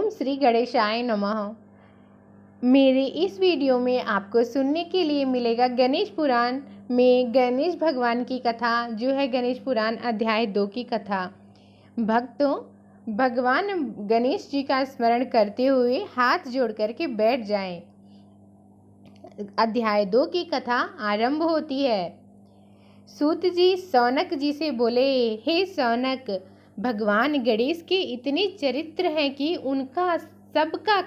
ओम श्री गणेशाय नमः। मेरे इस वीडियो में आपको सुनने के लिए मिलेगा गणेश पुराण में गणेश भगवान की कथा, जो है गणेश पुराण अध्याय 2 की कथा। भक्तों, भगवान गणेश जी का स्मरण करते हुए हाथ जोड़ करके बैठ जाएं। अध्याय 2 की कथा आरंभ होती है। सूत जी सौनक जी से बोले, हे सौनक, भगवान गणेश के इतने चरित्र हैं कि उनका सबका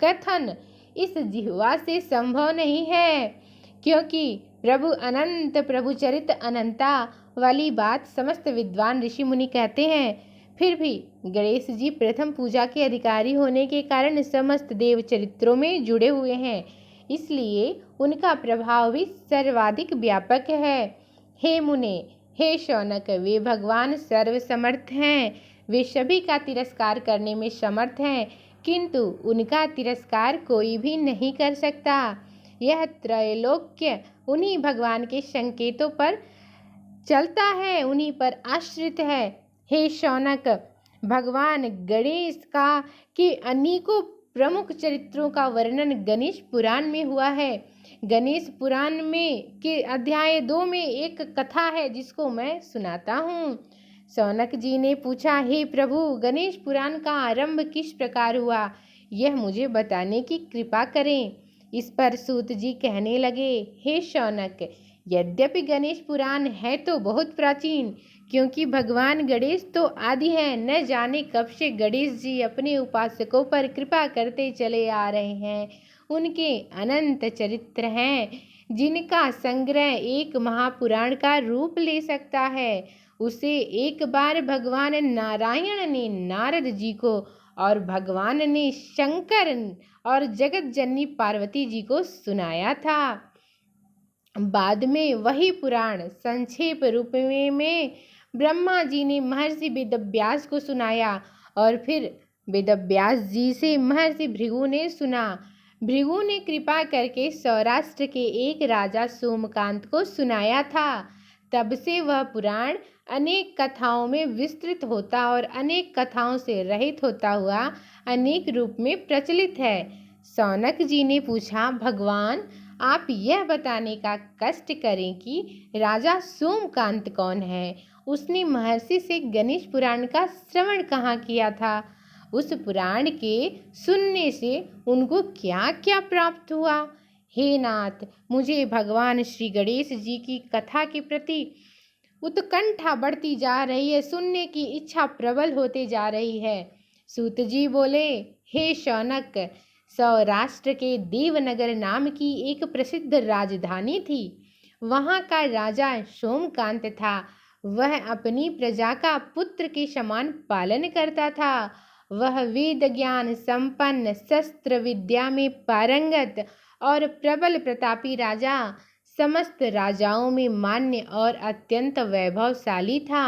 कथन इस जिह्वा से संभव नहीं है, क्योंकि प्रभु अनंत, प्रभु चरित अनंता वाली बात समस्त विद्वान ऋषि मुनि कहते हैं। फिर भी गणेश जी प्रथम पूजा के अधिकारी होने के कारण समस्त देव चरित्रों में जुड़े हुए हैं, इसलिए उनका प्रभाव भी सर्वाधिक व्यापक है। हे मुने, हे शौनक, वे भगवान सर्वसमर्थ हैं, वे सभी का तिरस्कार करने में समर्थ हैं, किंतु उनका तिरस्कार कोई भी नहीं कर सकता। यह त्रैलोक्य उन्हीं भगवान के संकेतों पर चलता है, उन्हीं पर आश्रित है। हे शौनक, भगवान गणेश का के अनेकों प्रमुख चरित्रों का वर्णन गणेश पुराण में हुआ है। गणेश पुराण में के अध्याय 2 में एक कथा है जिसको मैं सुनाता हूँ। सौनक जी ने पूछा, हे प्रभु, गणेश पुराण का आरंभ किस प्रकार हुआ, यह मुझे बताने की कृपा करें। इस पर सूत जी कहने लगे, हे शौनक, यद्यपि गणेश पुराण है तो बहुत प्राचीन, क्योंकि भगवान गणेश तो आदि हैं। न जाने कब से गणेश जी अपने उपासकों पर कृपा करते चले आ रहे हैं। उनके अनंत चरित्र हैं, जिनका संग्रह एक महापुराण का रूप ले सकता है। उसे एक बार भगवान नारायण ने नारद जी को और भगवान ने शंकर और जगत जननी पार्वती जी को सुनाया था। बाद में वही पुराण संक्षेप रूप में ब्रह्मा जी ने महर्षि वेदव्यास को सुनाया, और फिर वेदव्यास जी से महर्षि भृगु ने सुना। भृगु ने कृपा करके सौराष्ट्र के एक राजा सोमकांत को सुनाया था। तब से वह पुराण अनेक कथाओं में विस्तृत होता और अनेक कथाओं से रहित होता हुआ अनेक रूप में प्रचलित है। सौनक जी ने पूछा, भगवान, आप यह बताने का कष्ट करें कि राजा सोमकांत कौन है। उसने महर्षि से गणेश पुराण का श्रवण कहाँ किया था। उस पुराण के सुनने से उनको क्या क्या प्राप्त हुआ। हे नाथ, मुझे भगवान श्री गणेश जी की कथा के प्रति उत्कंठा बढ़ती जा रही है, सुनने की इच्छा प्रबल होते जा रही है। सूत जी बोले, हे शौनक, सौराष्ट्र के देवनगर नाम की एक प्रसिद्ध राजधानी थी। वहाँ का राजा सोमकांत था। वह अपनी प्रजा का पुत्र के समान पालन करता था। वह वेद ज्ञान संपन्न, शस्त्र विद्या में पारंगत और प्रबल प्रतापी राजा, समस्त राजाओं में मान्य और अत्यंत वैभवशाली था।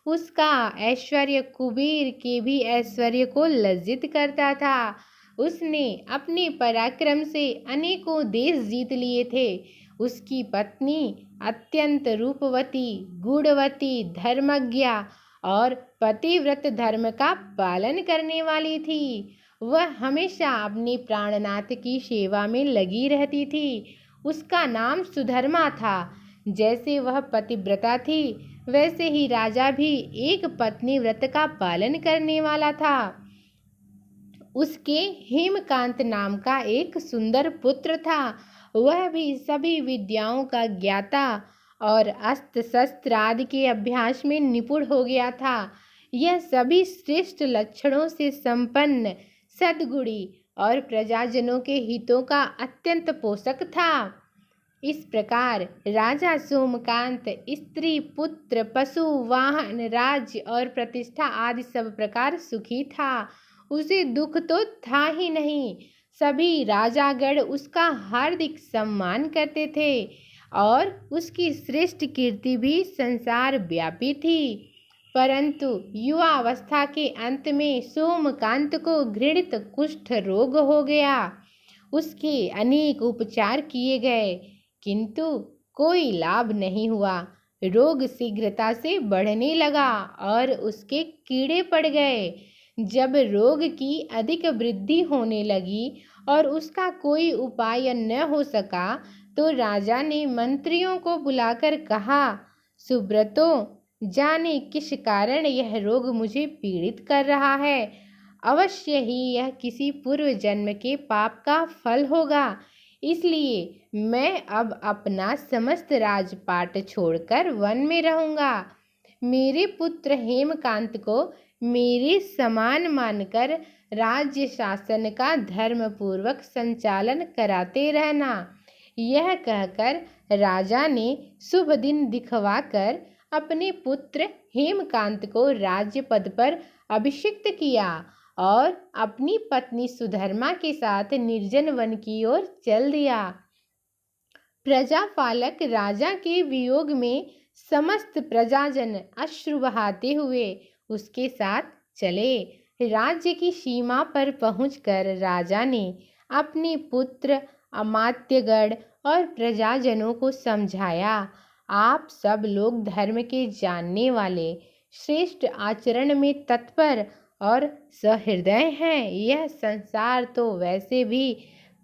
उसका ऐश्वर्य कुबेर के भी ऐश्वर्य को लज्जित करता था। उसने अपने पराक्रम से अनेकों देश जीत लिए थे। उसकी पत्नी अत्यंत रूपवती, गुणवती, धर्मज्ञा और पतिव्रत धर्म का पालन करने वाली थी। वह हमेशा अपने प्राणनाथ की सेवा में लगी रहती थी। उसका नाम सुधर्मा था। जैसे वह पतिव्रता थी, वैसे ही राजा भी एक पत्नी व्रत का पालन करने वाला था। उसके हेमकांत नाम का एक सुंदर पुत्र था। वह भी सभी विद्याओं का ज्ञाता और अस्त्र शस्त्र आदि के अभ्यास में निपुण हो गया था। यह सभी श्रेष्ठ लक्षणों से संपन्न, सद्गुणी और प्रजाजनों के हितों का अत्यंत पोषक था। इस प्रकार राजा सोमकांत स्त्री, पुत्र, पशु, वाहन, राज्य और प्रतिष्ठा आदि सब प्रकार सुखी था। उसे दुख तो था ही नहीं। सभी राजागण उसका हार्दिक सम्मान करते थे और उसकी श्रेष्ठ कीर्ति भी संसार व्यापी थी। परंतु युवावस्था के अंत में सोमकांत को घृणित कुष्ठ रोग हो गया। उसके अनेक उपचार किए गए, किंतु कोई लाभ नहीं हुआ। रोग शीघ्रता से बढ़ने लगा और उसके कीड़े पड़ गए। जब रोग की अधिक वृद्धि होने लगी और उसका कोई उपाय न हो सका तो राजा ने मंत्रियों को बुलाकर कहा, सुब्रतो, जाने किस कारण यह रोग मुझे पीड़ित कर रहा है। अवश्य ही यह किसी पूर्व जन्म के पाप का फल होगा। इसलिए मैं अब अपना समस्त राजपाट छोड़कर वन में रहूंगा। मेरे पुत्र हेमकांत को मेरे समान मानकर राज्य शासन का धर्म पूर्वक संचालन कराते रहना। यह कहकर राजा ने शुभ दिन दिखवाकर अपने पुत्र हेमकांत को राज्य पद पर अभिषिक्त किया और अपनी पत्नी सुधर्मा के साथ निर्जन वन की ओर चल दिया। प्रजापालक राजा के वियोग में समस्त प्रजाजन अश्रु बहाते हुए उसके साथ चले। राज्य की सीमा पर पहुंचकर राजा ने अपने पुत्र अमात्यगण और प्रजाजनों को समझाया, आप सब लोग धर्म के जानने वाले, श्रेष्ठ आचरण में तत्पर और सहृदय हैं। यह संसार तो वैसे भी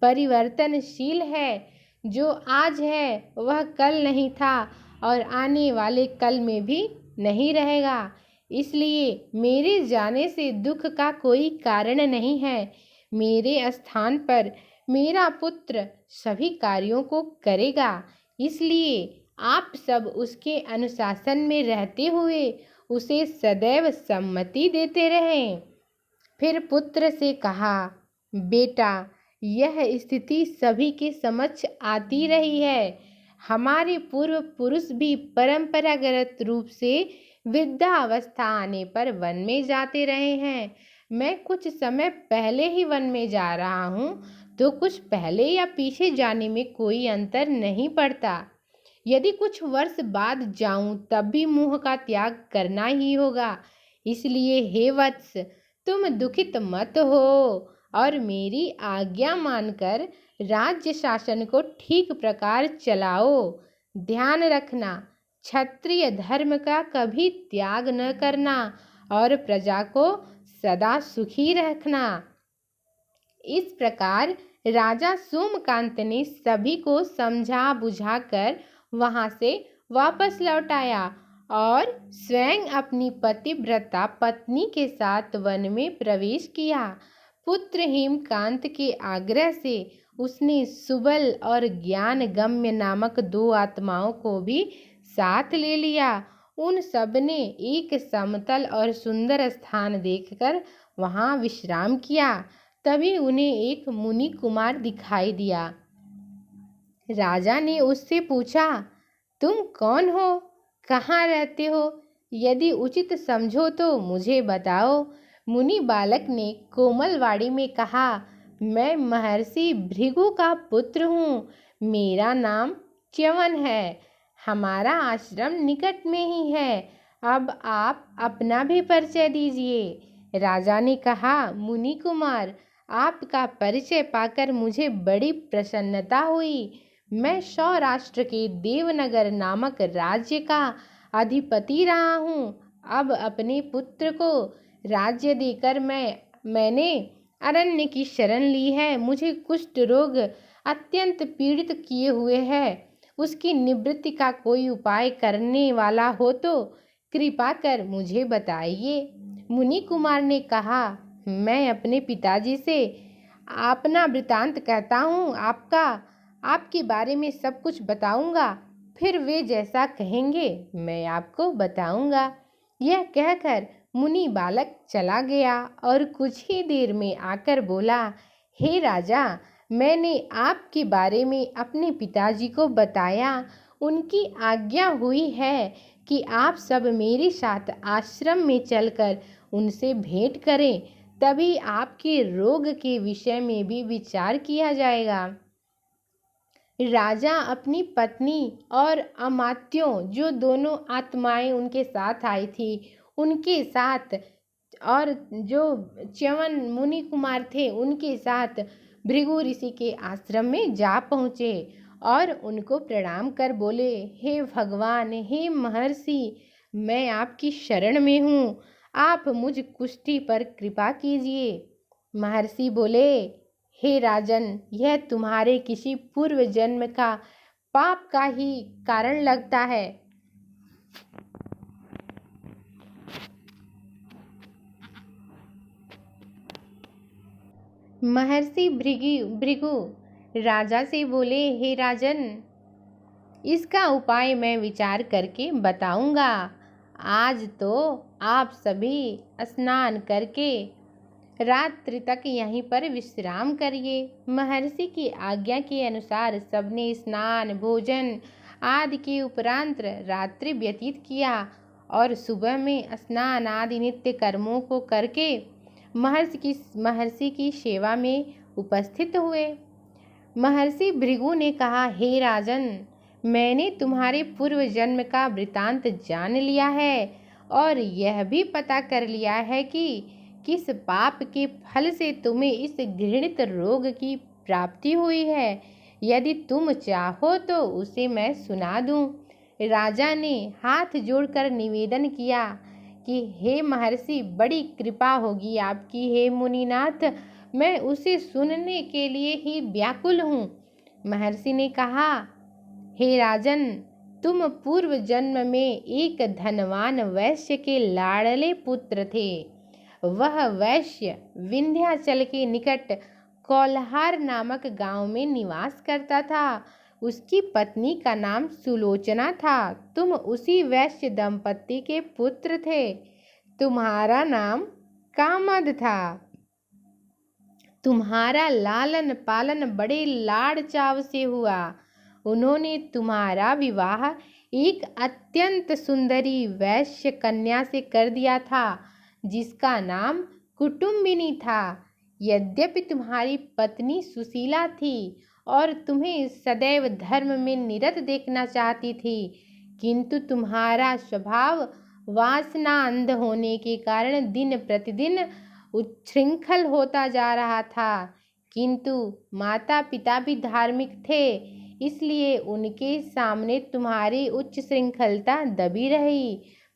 परिवर्तनशील है। जो आज है वह कल नहीं था और आने वाले कल में भी नहीं रहेगा। इसलिए मेरे जाने से दुख का कोई कारण नहीं है। मेरे स्थान पर मेरा पुत्र सभी कार्यों को करेगा। इसलिए आप सब उसके अनुशासन में रहते हुए उसे सदैव सम्मति देते रहें। फिर पुत्र से कहा, बेटा, यह स्थिति सभी के समक्ष आती रही है। हमारे पूर्व पुरुष भी परंपरागत रूप से वृद्धावस्था आने पर वन में जाते रहे हैं। मैं कुछ समय पहले ही वन में जा रहा हूँ, तो कुछ पहले या पीछे जाने में कोई अंतर नहीं पड़ता। यदि कुछ वर्ष बाद जाऊं तब भी मोह का त्याग करना ही होगा। इसलिए हे वत्स, तुम दुखित मत हो और मेरी आज्ञा मानकर राज्य शासन को ठीक प्रकार चलाओ। ध्यान रखना, क्षत्रिय धर्म का कभी त्याग न करना और प्रजा को सदा सुखी रखना। इस प्रकार राजा सोमकांत ने सभी को समझा बुझाकर वहां से वापस लौट आया और स्वयं अपनी पतिव्रता पत्नी के साथ वन में प्रवेश किया। पुत्र हेमकांत के आग्रह से उसने सुबल और ज्ञान गम्य नामक 2 आत्माओं को भी साथ ले लिया। उन सब ने एक समतल और सुंदर स्थान देखकर वहां विश्राम किया। तभी उन्हें एक मुनि कुमार दिखाई दिया। राजा ने उससे पूछा, तुम कौन हो, कहाँ रहते हो? यदि उचित समझो तो मुझे बताओ। मुनि बालक ने कोमलवाड़ी में कहा, मैं महर्षि भृगु का पुत्र हूँ। मेरा नाम च्यवन है। हमारा आश्रम निकट में ही है। अब आप अपना भी परिचय दीजिए। राजा ने कहा, मुनि कुमार, आपका परिचय पाकर मुझे बड़ी प्रसन्नता हुई। मैं सौराष्ट्र के देवनगर नामक राज्य का अधिपति रहा हूँ। अब अपने पुत्र को राज्य देकर मैंने अरण्य की शरण ली है। मुझे कुष्ठ रोग अत्यंत पीड़ित किए हुए है। उसकी निवृत्ति का कोई उपाय करने वाला हो तो कृपा कर मुझे बताइए। मुनि कुमार ने कहा, मैं अपने पिताजी से अपना वृतांत कहता हूँ, आपके बारे में सब कुछ बताऊंगा। फिर वे जैसा कहेंगे मैं आपको बताऊंगा। यह कहकर मुनि बालक चला गया और कुछ ही देर में आकर बोला, हे राजा, मैंने आपके बारे में अपने पिताजी को बताया। उनकी आज्ञा हुई है कि आप सब मेरे साथ आश्रम में चलकर उनसे भेंट करें, तभी आपके रोग के विषय में भी विचार किया जाएगा। राजा अपनी पत्नी और अमात्यों, जो दोनों आत्माएं उनके साथ आई थी, उनके साथ और जो च्यवन मुनि कुमार थे उनके साथ भृगु ऋषि के आश्रम में जा पहुँचे और उनको प्रणाम कर बोले, हे भगवान, हे महर्षि, मैं आपकी शरण में हूँ। आप मुझ कुष्ठी पर कृपा कीजिए। महर्षि बोले, हे राजन, यह तुम्हारे किसी पूर्व जन्म का पाप का ही कारण लगता है। महर्षि भृगु राजा से बोले, हे राजन, इसका उपाय मैं विचार करके बताऊंगा। आज तो आप सभी स्नान करके रात्रि तक यहीं पर विश्राम करिए। महर्षि की आज्ञा के अनुसार सबने स्नान भोजन आदि के उपरांत रात्रि व्यतीत किया और सुबह में स्नान आदि नित्य कर्मों को करके महर्षि की सेवा में उपस्थित हुए। महर्षि भृगु ने कहा, हे राजन, मैंने तुम्हारे पूर्व जन्म का वृतांत जान लिया है और यह भी पता कर लिया है कि किस पाप के फल से तुम्हें इस घृणित रोग की प्राप्ति हुई है। यदि तुम चाहो तो उसे मैं सुना दूं। राजा ने हाथ जोड़कर निवेदन किया कि हे महर्षि, बड़ी कृपा होगी आपकी। हे मुनिनाथ, मैं उसे सुनने के लिए ही व्याकुल हूँ। महर्षि ने कहा, हे राजन, तुम पूर्व जन्म में एक धनवान वैश्य के लाडले पुत्र थे। वह वैश्य विंध्याचल के निकट कौलहार नामक गांव में निवास करता था। उसकी पत्नी का नाम सुलोचना था। तुम उसी वैश्य दंपति के पुत्र थे। तुम्हारा नाम कामद था। तुम्हारा लालन पालन बड़े लाड़ चाव से हुआ। उन्होंने तुम्हारा विवाह एक अत्यंत सुंदरी वैश्य कन्या से कर दिया था, जिसका नाम कुटुम्बिनी था। यद्यपि तुम्हारी पत्नी सुशीला थी और तुम्हें सदैव धर्म में निरत देखना चाहती थी, किंतु तुम्हारा स्वभाव वासना अंध होने के कारण दिन प्रतिदिन उच्छृंखल होता जा रहा था। किंतु माता पिता भी धार्मिक थे, इसलिए उनके सामने तुम्हारी उच्च श्रृंखलता दबी रही।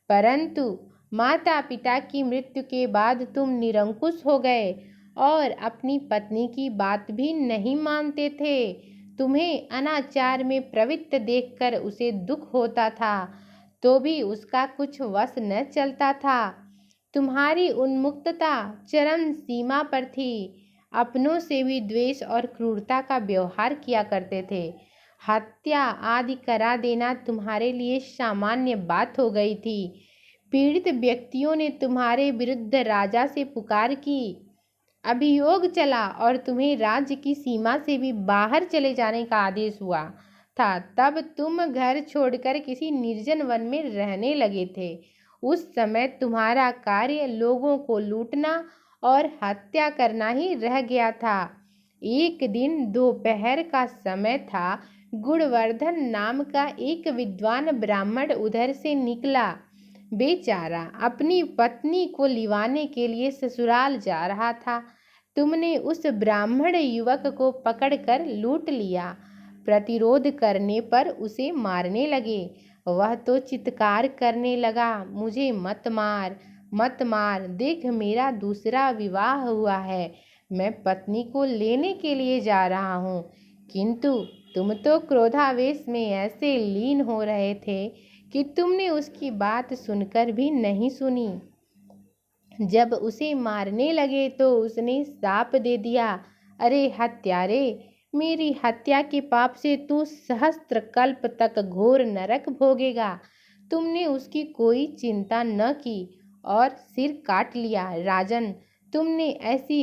परंतु माता पिता की मृत्यु के बाद तुम निरंकुश हो गए और अपनी पत्नी की बात भी नहीं मानते थे। तुम्हें अनाचार में प्रवृत्त देखकर उसे दुख होता था, तो भी उसका कुछ वश न चलता था। तुम्हारी उन्मुक्तता चरम सीमा पर थी। अपनों से भी द्वेष और क्रूरता का व्यवहार किया करते थे। हत्या आदि करा देना तुम्हारे लिए सामान्य बात हो गई थी। पीड़ित व्यक्तियों ने तुम्हारे विरुद्ध राजा से पुकार की। अभियोग चला और तुम्हें राज्य की सीमा से भी बाहर चले जाने का आदेश हुआ था। तब तुम घर छोड़कर किसी निर्जन वन में रहने लगे थे। उस समय तुम्हारा कार्य लोगों को लूटना और हत्या करना ही रह गया था। एक दिन दोपहर का समय था। गुणवर्धन नाम का एक विद्वान ब्राह्मण उधर से निकला। बेचारा अपनी पत्नी को लिवाने के लिए ससुराल जा रहा था। तुमने उस ब्राह्मण युवक को पकड़कर लूट लिया। प्रतिरोध करने पर उसे मारने लगे। वह तो चित्कार करने लगा, मुझे मत मार, मत मार, देख मेरा दूसरा विवाह हुआ है, मैं पत्नी को लेने के लिए जा रहा हूँ। किंतु तुम तो क्रोधावेश में ऐसे लीन हो रहे थे कि तुमने उसकी बात सुनकर भी नहीं सुनी। जब उसे मारने लगे तो उसने शाप दे दिया, अरे हत्यारे, मेरी हत्या के पाप से तू सहस्त्र कल्प तक घोर नरक भोगेगा। तुमने उसकी कोई चिंता न की और सिर काट लिया। राजन, तुमने ऐसी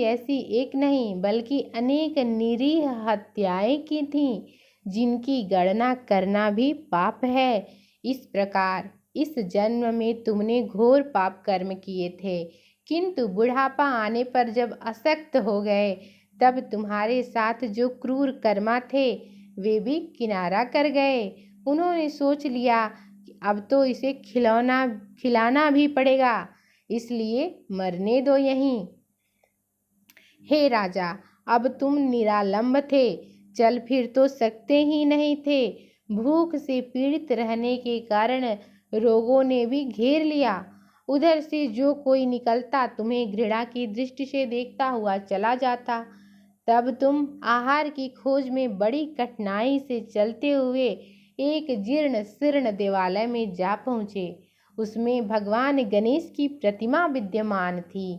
एक नहीं बल्कि अनेक निरीह हत्याएं की थीं, जिनकी गणना करना भी पाप है। इस प्रकार इस जन्म में तुमने घोर पाप कर्म किए थे, किंतु बुढ़ापा आने पर जब अशक्त हो गए, तब तुम्हारे साथ जो क्रूर कर्मा थे वे भी किनारा कर गए। उन्होंने सोच लिया कि अब तो इसे खिलाना भी पड़ेगा, इसलिए मरने दो यहीं। हे राजा, अब तुम निरालंब थे, चल फिर तो सकते ही नहीं थे। भूख से पीड़ित रहने के कारण रोगों ने भी घेर लिया उधर से जो कोई निकलता तुम्हें घृणा की दृष्टि से देखता हुआ चला जाता। तब तुम आहार की खोज में बड़ी कठिनाई से चलते हुए एक जीर्ण शीर्ण देवालय में जा पहुँचे। उसमें भगवान गणेश की प्रतिमा विद्यमान थी।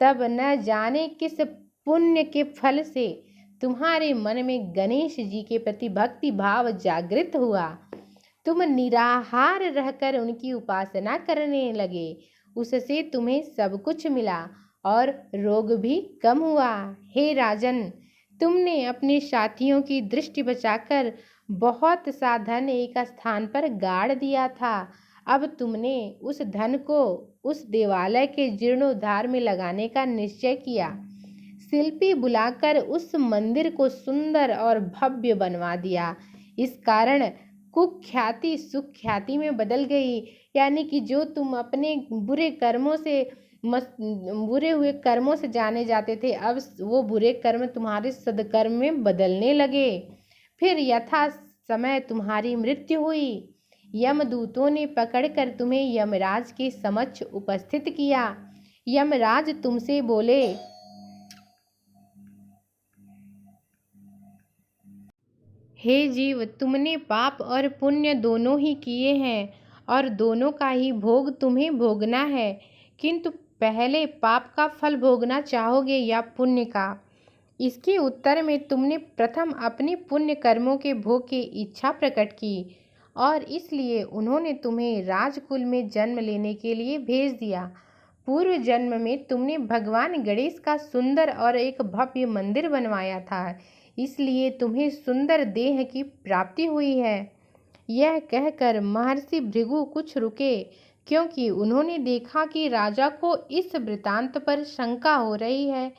तब न जाने किस पुण्य के फल से तुम्हारे मन में गणेश जी के प्रति भक्ति भाव जागृत हुआ। तुम निराहार रहकर उनकी उपासना करने लगे। उससे तुम्हें सब कुछ मिला और रोग भी कम हुआ। हे राजन, तुमने अपने साथियों की दृष्टि बचाकर बहुत सा धन एक स्थान पर गाड़ दिया था। अब तुमने उस धन को उस देवालय के जीर्णोद्धार में लगाने का निश्चय किया। शिल्पी बुलाकर उस मंदिर को सुंदर और भव्य बनवा दिया। इस कारण कुख्याति सुख्याति में बदल गई। यानी कि जो तुम अपने बुरे हुए कर्मों से जाने जाते थे, अब वो बुरे कर्म तुम्हारे सद्कर्म में बदलने लगे। फिर यथा समय तुम्हारी मृत्यु हुई। यमदूतों ने पकड़कर तुम्हें यमराज के समक्ष उपस्थित किया। यमराज तुमसे बोले, हे जीव, तुमने पाप और पुण्य दोनों ही किए हैं और दोनों का ही भोग तुम्हें भोगना है। किंतु पहले पाप का फल भोगना चाहोगे या पुण्य का? इसके उत्तर में तुमने प्रथम अपने पुण्य कर्मों के भोग की इच्छा प्रकट की और इसलिए उन्होंने तुम्हें राजकुल में जन्म लेने के लिए भेज दिया। पूर्व जन्म में तुमने भगवान गणेश का सुंदर और एक भव्य मंदिर बनवाया था, इसलिए तुम्हें सुंदर देह की प्राप्ति हुई है। यह कहकर महर्षि भृगु कुछ रुके, क्योंकि उन्होंने देखा कि राजा को इस वृतांत पर शंका हो रही है।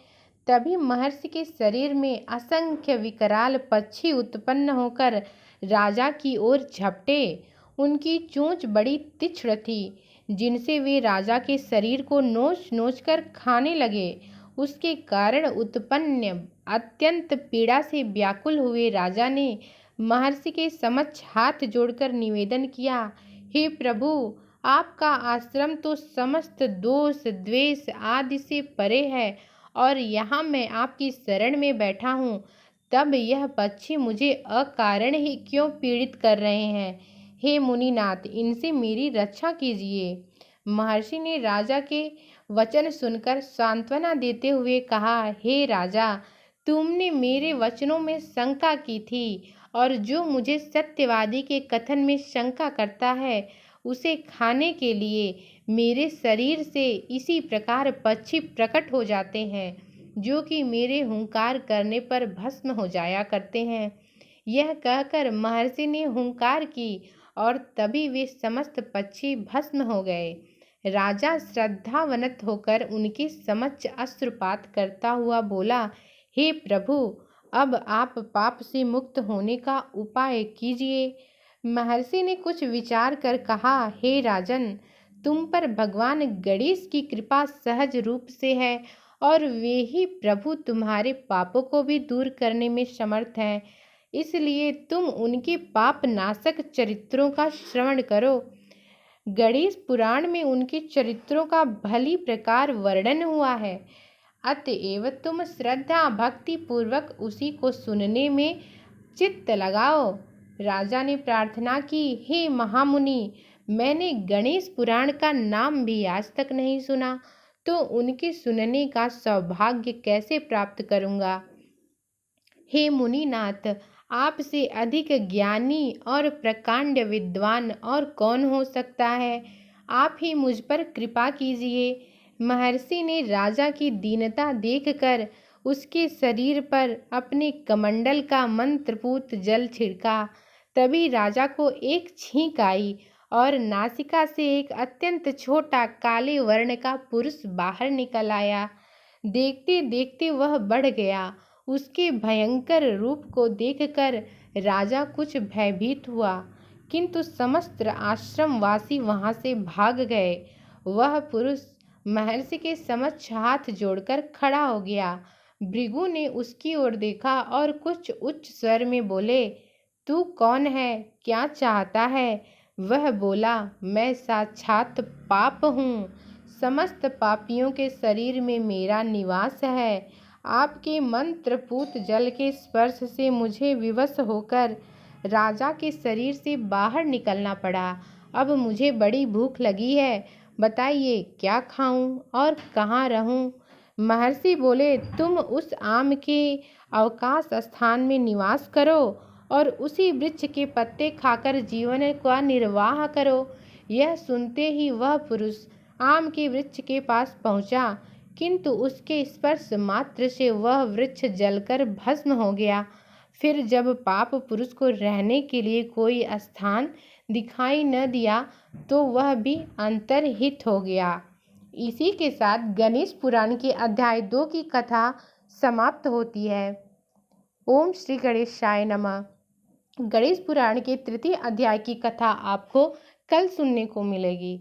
तभी महर्षि के शरीर में असंख्य विकराल पक्षी उत्पन्न होकर राजा की ओर झपटे। उनकी चोंच बड़ी तीक्ष्ण थी, जिनसे वे राजा के शरीर को नोच नोच कर खाने लगे। उसके कारण उत्पन्न अत्यंत पीड़ा से व्याकुल हुए राजा ने महर्षि के समक्ष हाथ जोड़कर निवेदन किया, हे प्रभु, आपका आश्रम तो समस्त दोष द्वेष आदि से परे है और यहाँ मैं आपकी शरण में बैठा हूँ, तब यह पक्षी मुझे अकारण ही क्यों पीड़ित कर रहे हैं? हे मुनिनाथ, इनसे मेरी रक्षा कीजिए। महर्षि ने राजा के वचन सुनकर सांत्वना देते हुए कहा, हे राजा, तुमने मेरे वचनों में शंका की थी और जो मुझे सत्यवादी के कथन में शंका करता है उसे खाने के लिए मेरे शरीर से इसी प्रकार पक्षी प्रकट हो जाते हैं, जो कि मेरे हुंकार करने पर भस्म हो जाया करते हैं। यह कहकर महर्षि ने हुंकार की और तभी वे समस्त पक्षी भस्म हो गए। राजा श्रद्धावनत होकर उनके समक्ष अश्रुपात करता हुआ बोला, हे प्रभु, अब आप पाप से मुक्त होने का उपाय कीजिए। महर्षि ने कुछ विचार कर कहा, हे राजन, तुम पर भगवान गणेश की कृपा सहज रूप से है और वे ही प्रभु तुम्हारे पापों को भी दूर करने में समर्थ हैं। इसलिए तुम उनके पाप नाशक चरित्रों का श्रवण करो। गणेश पुराण में उनके चरित्रों का भली प्रकार वर्णन हुआ है, अतएव तुम श्रद्धा भक्ति पूर्वक उसी को सुनने में चित्त लगाओ। राजा ने प्रार्थना की, हे महामुनि, मैंने गणेश पुराण का नाम भी आज तक नहीं सुना, तो उनके सुनने का सौभाग्य कैसे प्राप्त करूंगा? हे मुनिनाथ, आपसे अधिक ज्ञानी और प्रकांड विद्वान और कौन हो सकता है? आप ही मुझ पर कृपा कीजिए। महर्षि ने राजा की दीनता देखकर उसके शरीर पर अपने कमंडल का मंत्रपूत जल छिड़का। तभी राजा को एक छींक आई और नासिका से एक अत्यंत छोटा काले वर्ण का पुरुष बाहर निकल आया। देखते देखते वह बढ़ गया। उसके भयंकर रूप को देखकर राजा कुछ भयभीत हुआ, किंतु समस्त आश्रमवासी वहां से भाग गए। वह पुरुष महर्षि के समक्ष हाथ जोड़कर खड़ा हो गया। भृगु ने उसकी ओर देखा और कुछ उच्च स्वर में बोले, तू कौन है, क्या चाहता है? वह बोला, मैं साक्षात पाप हूँ, समस्त पापियों के शरीर में मेरा निवास है। आपके मंत्रपूत जल के स्पर्श से मुझे विवश होकर राजा के शरीर से बाहर निकलना पड़ा। अब मुझे बड़ी भूख लगी है, बताइए क्या खाऊं और कहाँ रहूं? महर्षि बोले, तुम उस आम के अवकाश स्थान में निवास करो और उसी वृक्ष के पत्ते खाकर जीवन का निर्वाह करो। यह सुनते ही वह पुरुष आम के वृक्ष के पास पहुंचा, किंतु उसके स्पर्श मात्र से वह वृक्ष जलकर भस्म हो गया। फिर जब पाप पुरुष को रहने के लिए कोई स्थान दिखाई न दिया तो वह भी अंतर्हित हो गया। इसी के साथ गणेश पुराण के अध्याय 2 की कथा समाप्त होती है। ओम श्री गणेशाय नमः। गणेश पुराण के तृतीय अध्याय की कथा आपको कल सुनने को मिलेगी।